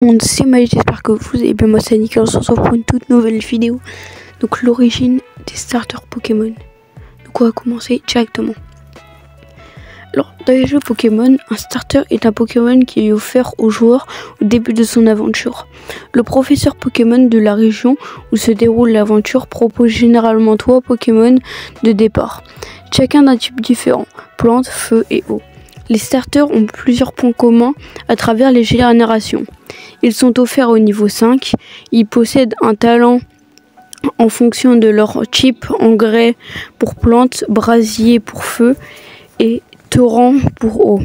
C'est Maïs, j'espère que vous allez bien. Moi c'est Nick, on se retrouve pour une toute nouvelle vidéo. Donc l'origine des starters Pokémon. Donc on va commencer directement. Alors dans les jeux Pokémon, un starter est un Pokémon qui est offert au joueur au début de son aventure. Le professeur Pokémon de la région où se déroule l'aventure propose généralement 3 Pokémon de départ, chacun d'un type différent, plante, feu et eau. Les starters ont plusieurs points communs à travers les générations. Ils sont offerts au niveau 5, ils possèdent un talent en fonction de leur type, engrais pour plantes, brasier pour feu et torrent pour eau.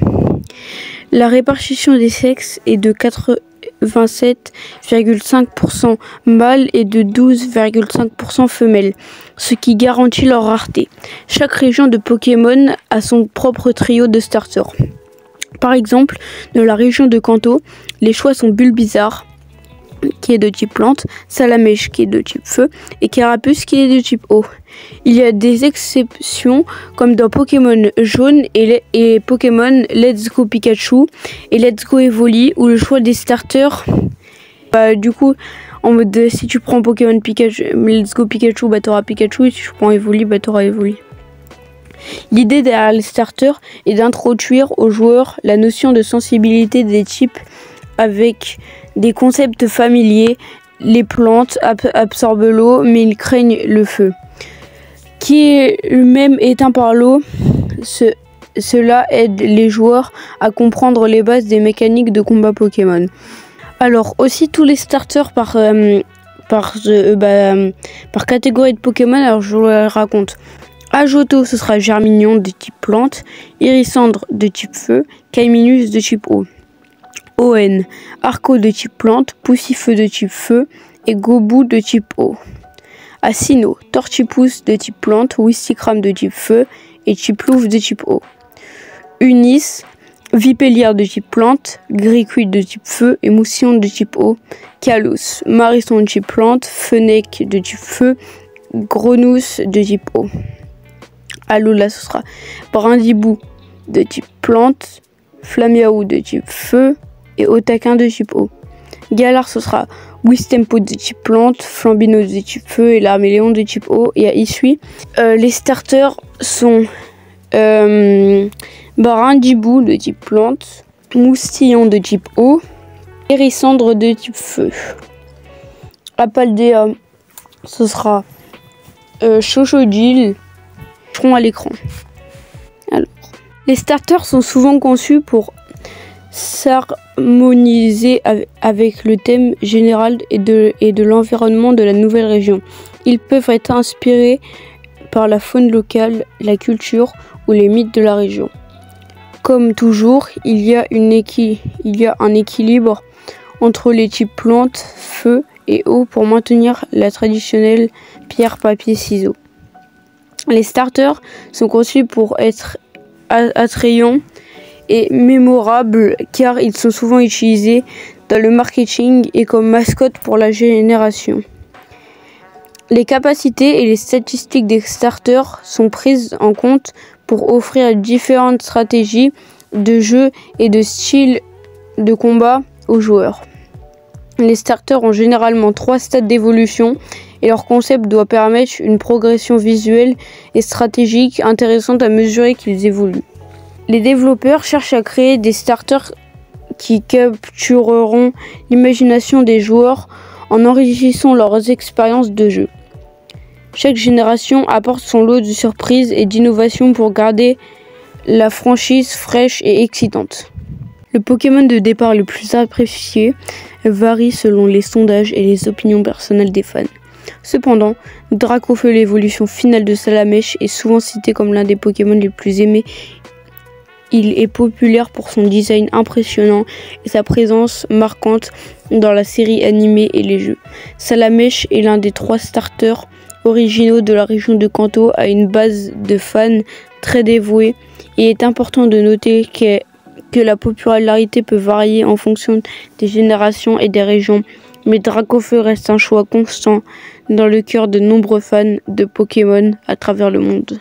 La répartition des sexes est de 87,5% mâles et de 12,5% femelles, ce qui garantit leur rareté. Chaque région de Pokémon a son propre trio de starters. Par exemple, dans la région de Kanto, les choix sont Bulbizarre, qui est de type plante, Salamèche, qui est de type feu, et Carapuce, qui est de type eau. Il y a des exceptions, comme dans Pokémon Jaune et Pokémon Let's Go Pikachu et Let's Go Evoli, où le choix des starters, du coup, en mode si tu prends Pokémon Pikachu, Let's Go Pikachu, t'auras Pikachu, et si tu prends Evoli, t'auras Evoli. L'idée derrière les starters est d'introduire aux joueurs la notion de sensibilité des types avec des concepts familiers. Les plantes absorbent l'eau, mais ils craignent le feu, qui est lui-même éteint par l'eau. Cela aide les joueurs à comprendre les bases des mécaniques de combat Pokémon. Alors aussi tous les starters par catégorie de Pokémon, alors je vous le raconte. Ajoto, ce sera Germignon de type plante, Irissandre de type feu, Caiminus de type eau. On, Arco de type plante, Poussifeu de type feu et Gobou de type eau. Asino, Torchipousse de type plante, Wistikram de type feu et Chiplouf de type eau. Unis, Vipellière de type plante, Griquid de type feu et Moussillon de type eau. Kalos, Marisson de type plante, Fennec de type feu, Grenousse de type eau. Alola, ce sera Brindibou de type plante, Flamiaou de type feu et Otaquin de type eau. Galar, ce sera Wistempo de type plante, Flambino de type feu et Larméléon de type eau. Et à Issui, les starters sont Brindibou de type plante, Moustillon de type eau, Hérissandre de type feu. Apaldea, ce sera Chochodile, à l'écran. Alors, les starters sont souvent conçus pour s'harmoniser avec le thème général et de l'environnement de la nouvelle région. Ils peuvent être inspirés par la faune locale, la culture ou les mythes de la région. Comme toujours, il y a un équilibre entre les types plantes, feu et eau pour maintenir la traditionnelle pierre, papier, ciseaux. Les starters sont conçus pour être attrayants et mémorables car ils sont souvent utilisés dans le marketing et comme mascotte pour la génération. Les capacités et les statistiques des starters sont prises en compte pour offrir différentes stratégies de jeu et de styles de combat aux joueurs. Les starters ont généralement 3 stades d'évolution et leur concept doit permettre une progression visuelle et stratégique intéressante à mesurer qu'ils évoluent. Les développeurs cherchent à créer des starters qui captureront l'imagination des joueurs en enrichissant leurs expériences de jeu. Chaque génération apporte son lot de surprises et d'innovations pour garder la franchise fraîche et excitante. Le Pokémon de départ le plus apprécié varie selon les sondages et les opinions personnelles des fans. Cependant, Dracofeu, l'évolution finale de Salamèche, est souvent cité comme l'un des Pokémon les plus aimés. Il est populaire pour son design impressionnant et sa présence marquante dans la série animée et les jeux. Salamèche est l'un des 3 starters originaux de la région de Kanto, a une base de fans très dévouée et est important de noter que la popularité peut varier en fonction des générations et des régions, mais Dracofeu reste un choix constant dans le cœur de nombreux fans de Pokémon à travers le monde.